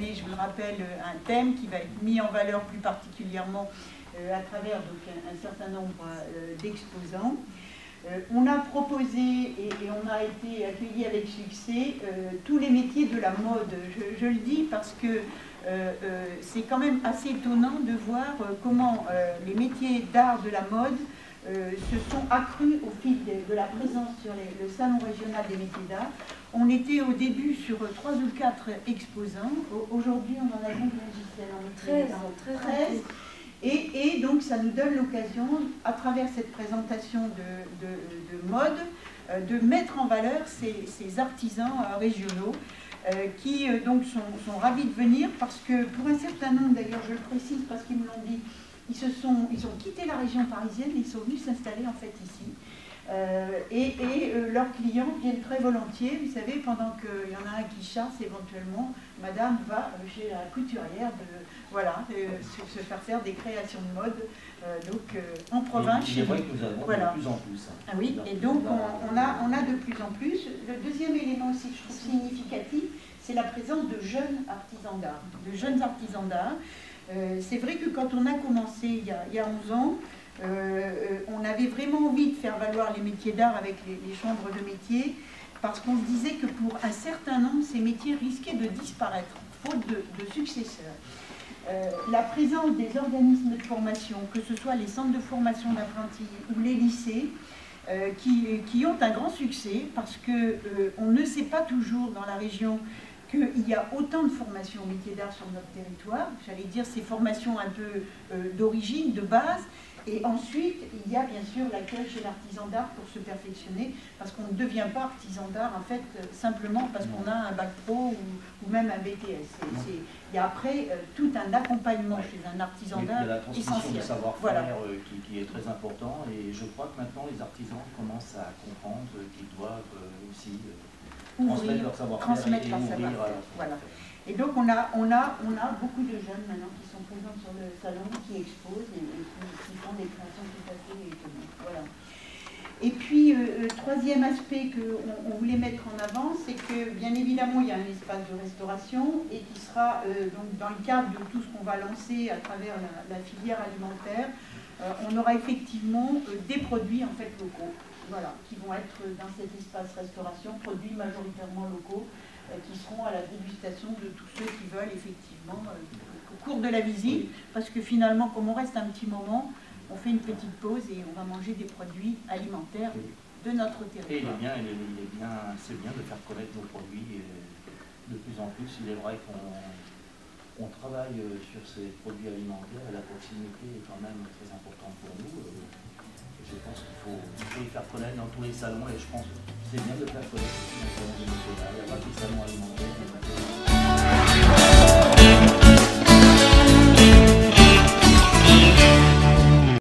année, je vous le rappelle, un thème qui va être mis en valeur plus particulièrement à travers donc, un certain nombre d'exposants. On a proposé et on a été accueillis avec succès tous les métiers de la mode. Je le dis parce que c'est quand même assez étonnant de voir comment les métiers d'art de la mode se sont accrus au fil de la présence sur le salon régional des métiers d'art. On était au début sur 3 ou 4 exposants. Aujourd'hui, on en a combien, Gisèle? 13. Et donc, ça nous donne l'occasion, à travers cette présentation de mode, de mettre en valeur ces artisans régionaux qui donc sont ravis de venir parce que, pour un certain nombre, d'ailleurs, je le précise parce qu'ils me l'ont dit, ils ont quitté la région parisienne et ils sont venus s'installer en fait ici. Leurs clients viennent très volontiers, vous savez, pendant qu'il y en a un qui chasse éventuellement, madame va chez la couturière se faire des créations de mode en province. C'est vrai que nous avons de plus en plus. Ah oui, et donc on a de plus en plus. Le deuxième élément aussi que je trouve significatif, c'est la présence de jeunes artisans d'art. C'est vrai que quand on a commencé il y a 11 ans, on avait vraiment envie de faire valoir les métiers d'art avec les chambres de métiers, parce qu'on se disait que pour un certain nombre, ces métiers risquaient de disparaître, faute de successeurs. La présence des organismes de formation, que ce soit les centres de formation d'apprentis ou les lycées, qui ont un grand succès, parce qu'on ne sait pas toujours dans la région qu'il y a autant de formations au métier d'art sur notre territoire, j'allais dire ces formations un peu d'origine, de base, et ensuite il y a bien sûr l'accueil chez l'artisan d'art pour se perfectionner, parce qu'on ne devient pas artisan d'art en fait simplement parce qu'on a un bac pro ou même un BTS. Il y a après tout un accompagnement chez un artisan d'art essentiel. Il y a la transmission de savoir-faire qui est très important, et je crois que maintenant les artisans commencent à comprendre qu'ils doivent aussi transmettre leur savoir-faire. Voilà. Et donc on a beaucoup de jeunes maintenant qui sont présents sur le salon, qui exposent et qui font des créations tout à fait étonnantes. Voilà. Et puis, troisième aspect qu'on voulait mettre en avant, c'est que bien évidemment il y a un espace de restauration et qui sera donc dans le cadre de tout ce qu'on va lancer à travers la filière alimentaire, on aura effectivement des produits en fait locaux. Voilà, qui vont être dans cet espace restauration, produits majoritairement locaux, qui seront à la dégustation de tous ceux qui veulent effectivement au cours de la visite, parce que finalement, comme on reste un petit moment, on fait une petite pause et on va manger des produits alimentaires de notre territoire. Et c'est bien de faire connaître nos produits de plus en plus. Il est vrai qu'on travaille sur ces produits alimentaires et la proximité est quand même très importante pour nous. Je pense qu'il faut les faire connaître dans tous les salons, et je pense que c'est bien de le faire connaître dans les salons des métiers d'art. Il n'y a pas que les salons alimentaires.